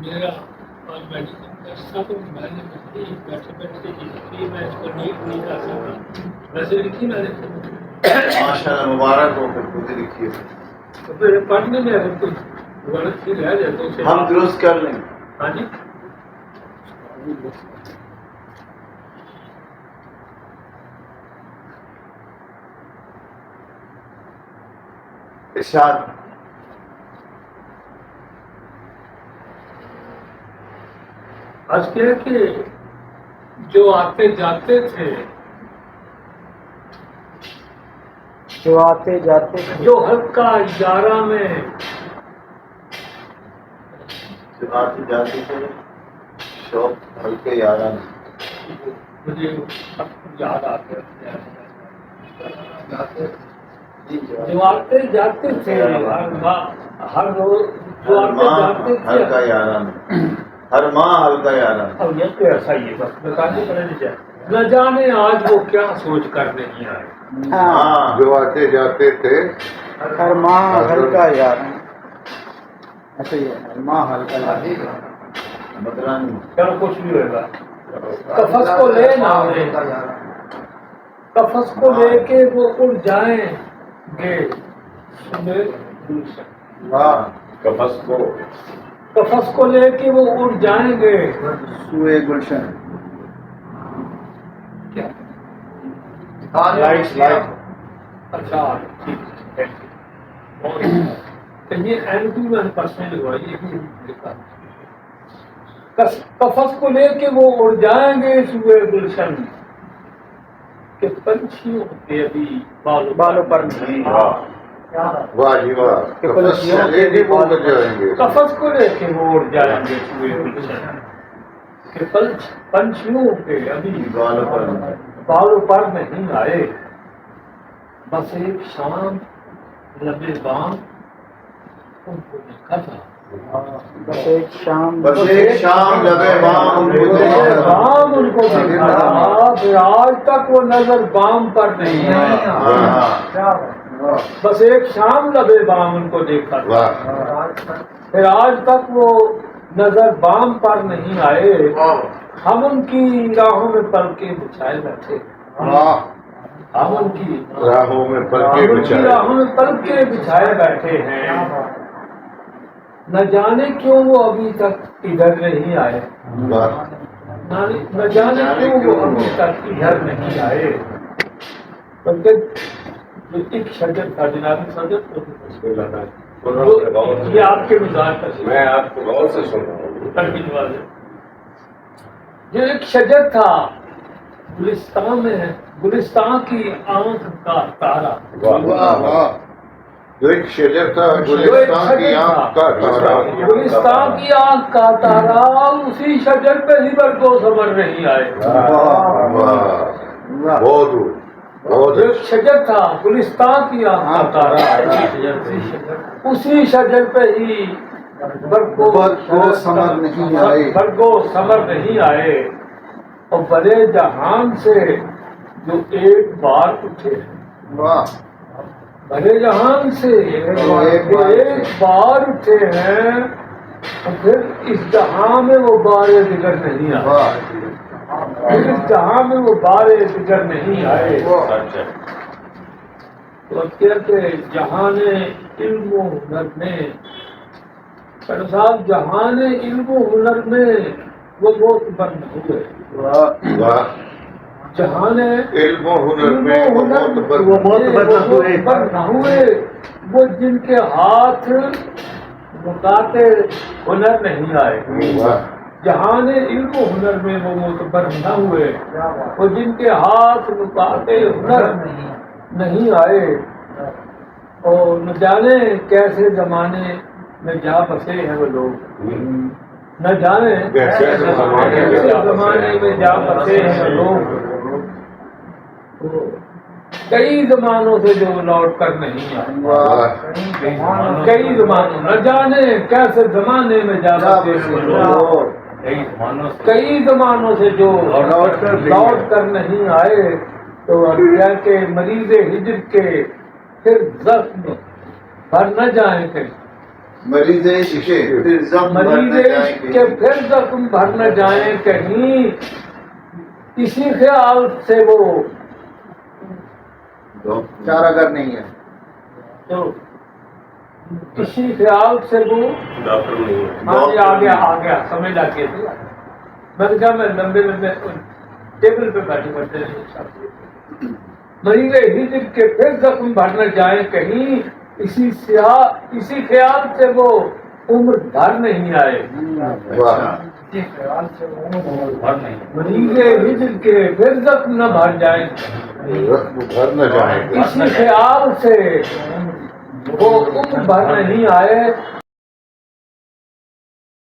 میرا اور میڈیکل کا تو میں نے بیٹھے بیٹھے لکھی میں اس کو نہیں کر سکتا ویسے لکھی میں نے ماشاءاللہ مبارک ہو پھر خود لکھی ہے تو پھر پڑھنے میں اگر کوئی غلط چیز رہ جائے تو اسے ہم درست کر لیں گے. ہاں جی ارشاد. آج کیا ہے کہ جو آتے جاتے تھے جو آتے جاتے تھے جو حلقہ 11 میں جو آتے جاتے تھے شوق ہلکے یارہ میں مجھے یاد آتے جو آتے جاتے تھے ہر روز جو آتے جاتے تھے ہلکا یارہ میں ہر ماہ ہلکا یارہ میں. اب یہ تو ایسا ہی ہے بس بتانے پڑے نہیں نہ جانے آج وہ کیا سوچ کر نہیں آئے. ہاں جو آتے جاتے تھے ہر ماہ ہلکا یار ایسا ہی ہے ہر ماہ ہلکا یار بدلا نہیں. چلو کچھ بھی ہوگا قفس کو لے نہ قفس کو لے کے وہ اڑ جائیں گے واہ قفس کو لے کے وہ اڑ جائیں گے سوئے گلشن کیا لائٹ اچھا ٹھیک ہے یہ این بھی میں نے پرسنل لگوائی یہ بھی لکھا قفس کو لے کے وہ اڑ جائیں گے سوئے گلشن کہ پنچھیوں کے ابھی بالوں پر نہیں واہ جی واہ قفس سے لے کے وہ اڑ جائیں گے. قفس کو لے کے وہ اڑ جائیں گے سوئے گلشن کہ پنچھیوں کے ابھی بالوں پر بالوں پر نہیں آئے بس ایک شام لبے بام ان کو دیکھا تھا بس ایک شام بس ایک شام لبے بام ان کو دیکھا تھا. بام ان کو دیکھا تھا پھر آج تک وہ نظر بام پر نہیں آئی ہاں بس ایک شام لبے بام ان کو دیکھا تھا واہ پھر آج تک وہ نظر بام پر نہیں آئے ہم ان کی راہوں میں پلکیں بچھائے بیٹھے واہ ہم ان کی راہوں میں پلکیں ہم ان کی بچھائے. راہوں میں پلکیں بچھائے بیٹھے ہیں نہ جانے کیوں وہ ابھی تک ادھر نہیں آئے واہ نہ جانے کیوں وہ ابھی تک ادھر نہیں آئے بلکہ جو ایک شجر تھا جناب شجر یہ آپ کے مزاج کا میں آپ کو غور سے سن رہا ہوں. جو ایک شجر تھا گلستان میں گلستان کی آنکھ کا تارا واہ واہ جو ایک شجر تھا گلستان کی آنکھ کا تارا. گلستان کی آنکھ کا تارا اسی شجر پہ ہی برگو سمر نہیں آئے واہ بہت بہت جو ایک شجر تھا گلستان کی آنکھ کا تارا اسی شجر پہ ہی برگو ثمر نہیں آئے برگو ثمر نہیں آئے اور بڑے جہان سے جو ایک بار اٹھے واہ بڑے جہان سے ایک بار اٹھے ہیں اور پھر اس جہاں میں وہ بارے دیگر نہیں آئے پھر اس جہاں میں وہ بارے دیگر نہیں آئے تو کہتے جہان علم و ہنر میں صاحب جہان علم و ہنر میں وہ بہت بند ہوئے واہ جہان علم و ہنر میں وہ بند نہ ہوئے وہ جن کے ہاتھ مکاتے ہنر نہیں آئے واہ جہان علم و ہنر میں وہ معتبر نہ ہوئے وہ جن کے ہاتھ مکاتے ہنر نہیں آئے اور نہ جانے کیسے زمانے میں جا بسے ہیں وہ لوگ نہ جانے کیسے زمانے میں جا بسے ہیں لوگ کئی زمانوں سے جو لوٹ کر نہیں آئے واہ کئی زمانوں نہ جانے کیسے زمانے میں جا بسے ہیں لوگ کئی زمانوں سے جو لوٹ کر نہیں آئے تو کیا کہ مریض ہجر کے پھر زخم بھر نہ جائیں کہیں، مریض عشق پھر زخم بھر مریض نہ جائیں عشق کے پھر زخم بھر نہ جائیں کہیں، اسی خیال سے وہ چارہ گر نہیں ہے. تو اسی خیال سے وہ ڈاکٹر نہیں ہے. ہاں جی آ گیا سمجھ آ گئی تھی. میں نے کہا میں لمبے ٹیبل پہ بیٹھے بیٹھے مریض ہجر کے پھر زخم بھر نہ جائیں کہیں، اسی خیال سے وہ عمر بھر نہیں آئے. مریض ہجر کے پھر زخم نہ بھر جائیں، رقم بھر نہ جائیں گے. اسی خیال سے وہ عمر بھر نہیں آئے.